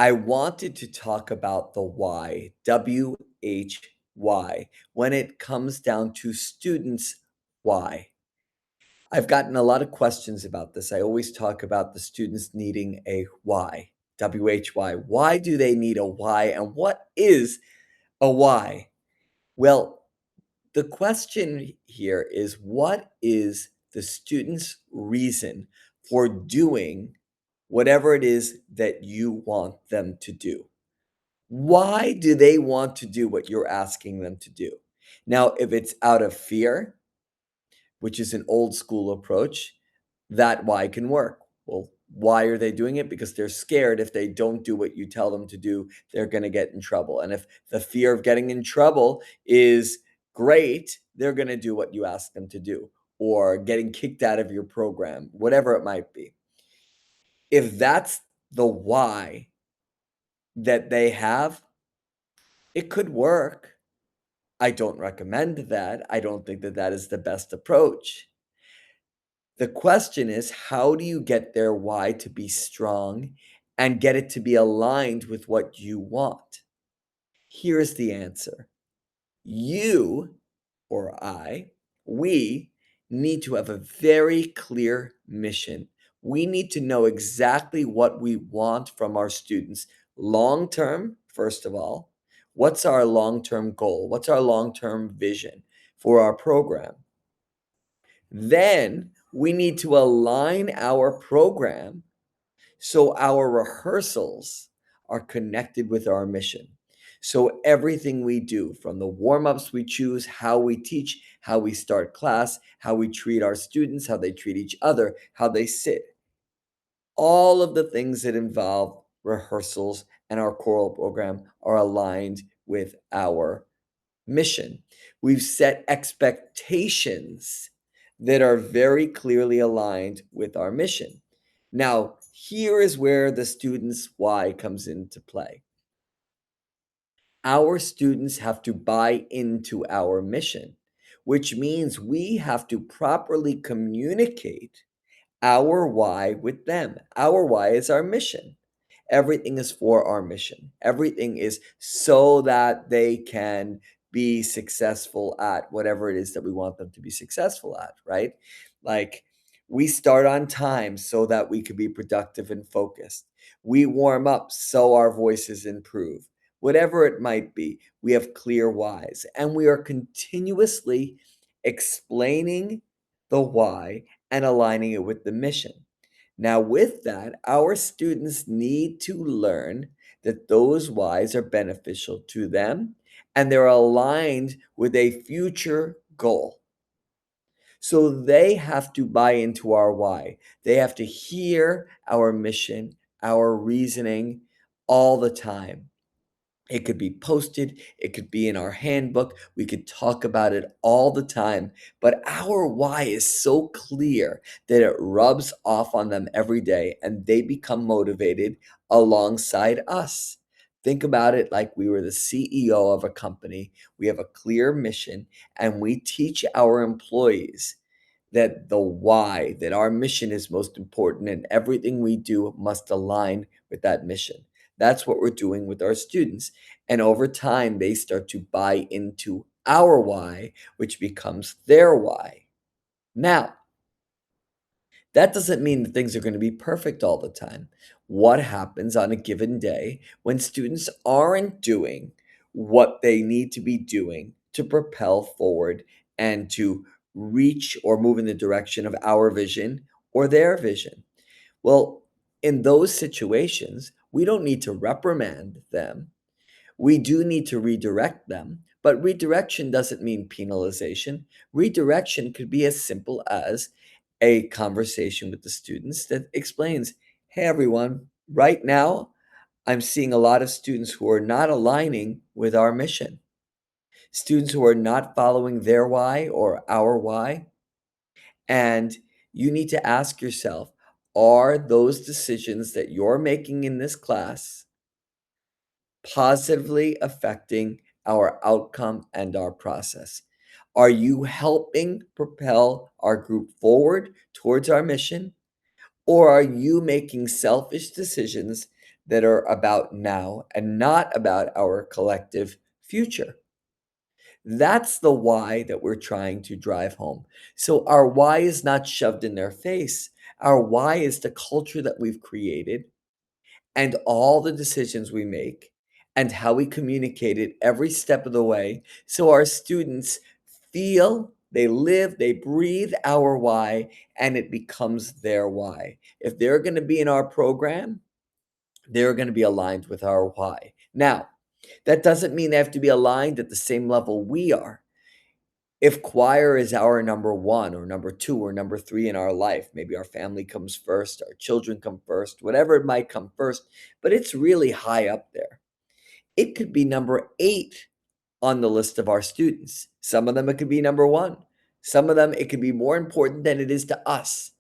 I wanted to talk about the why, WHY, when it comes down to students' why. I've gotten a lot of questions about this. I always talk about the students needing a why, WHY. Why do they need a why, and what is a why? Well, the question here is, what is the student's reason for doing whatever it is that you want them to do? Why do they want to do what you're asking them to do? Now, if it's out of fear, which is an old school approach, that why can work. Well, why are they doing it? Because they're scared if they don't do what you tell them to do, they're going to get in trouble. And if the fear of getting in trouble is great, they're going to do what you ask them to do, or getting kicked out of your program, whatever it might be. If that's the why that they have, it could work. I don't recommend that. I don't think that that is the best approach. The question is, how do you get their why to be strong and get it to be aligned with what you want? Here's the answer. You, or we need to have a very clear mission. We need to know exactly what we want from our students long term, first of all. What's our long term goal? What's our long term vision for our program? Then we need to align our program so our rehearsals are connected with our mission. So everything we do, from the warm-ups we choose, how we teach, how we start class, how we treat our students, how they treat each other, how they sit, all of the things that involve rehearsals and our choral program are aligned with our mission. We've set expectations that are very clearly aligned with our mission. Now, here is where the student's why comes into play. Our students have to buy into our mission, which means we have to properly communicate our why with them. Our why is our mission. Everything is for our mission. Everything is so that they can be successful at whatever it is that we want them to be successful at, right? Like, we start on time so that we can be productive and focused. We warm up so our voices improve. Whatever it might be, we have clear whys, and we are continuously explaining the why and aligning it with the mission. Now, with that, our students need to learn that those whys are beneficial to them and they're aligned with a future goal. So they have to buy into our why. They have to hear our mission, our reasoning all the time. It could be posted, it could be in our handbook. We could talk about it all the time. But our why is so clear that it rubs off on them every day and they become motivated alongside us. Think about it like we were the CEO of a company. We have a clear mission and we teach our employees that the why, that our mission is most important and everything we do must align with that mission. That's what we're doing with our students. And over time, they start to buy into our why, which becomes their why. Now, that doesn't mean that things are going to be perfect all the time. What happens on a given day when students aren't doing what they need to be doing to propel forward and to reach or move in the direction of our vision or their vision? Well, in those situations, we don't need to reprimand them. We do need to redirect them, but redirection doesn't mean penalization. Redirection could be as simple as a conversation with the students that explains, hey, everyone, right now, I'm seeing a lot of students who are not aligning with our mission, students who are not following their why or our why. And you need to ask yourself, are those decisions that you're making in this class positively affecting our outcome and our process? Are you helping propel our group forward towards our mission? Or are you making selfish decisions that are about now and not about our collective future. That's the why that we're trying to drive home. So our why is not shoved in their face. Our why is the culture that we've created and all the decisions we make and how we communicate it every step of the way so our students feel, they live, they breathe our why, and it becomes their why. If they're going to be in our program, they're going to be aligned with our why. Now, that doesn't mean they have to be aligned at the same level we are. If choir is our number one or number two or number three in our life, maybe our family comes first, our children come first, whatever it might come first, but it's really high up there. It could be number eight on the list of our students. Some of them it could be number one. Some of them it could be more important than it is to us.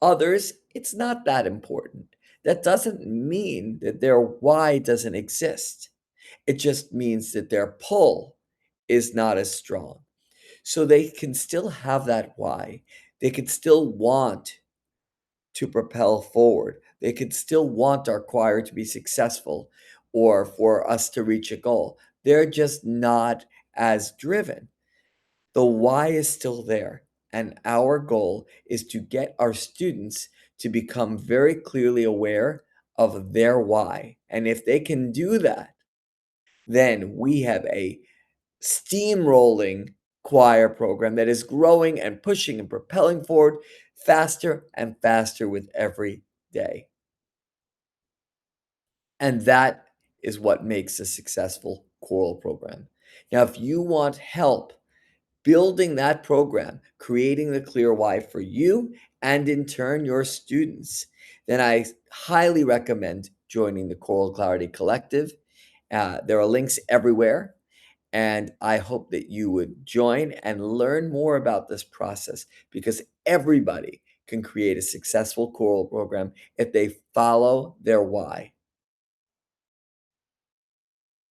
Others, it's not that important. That doesn't mean that their why doesn't exist. It just means that their pull is not as strong. So they can still have that why. They could still want to propel forward. They could still want our choir to be successful or for us to reach a goal. They're just not as driven. The why is still there. And our goal is to get our students to become very clearly aware of their why. And if they can do that, then we have a steamrolling choir program that is growing and pushing and propelling forward faster and faster with every day. And that is what makes a successful choral program. Now, if you want help building that program, creating the clear why for you and in turn your students, then I highly recommend joining the Choral Clarity Collective. There are links everywhere. And I hope that you would join and learn more about this process because everybody can create a successful choral program if they follow their why.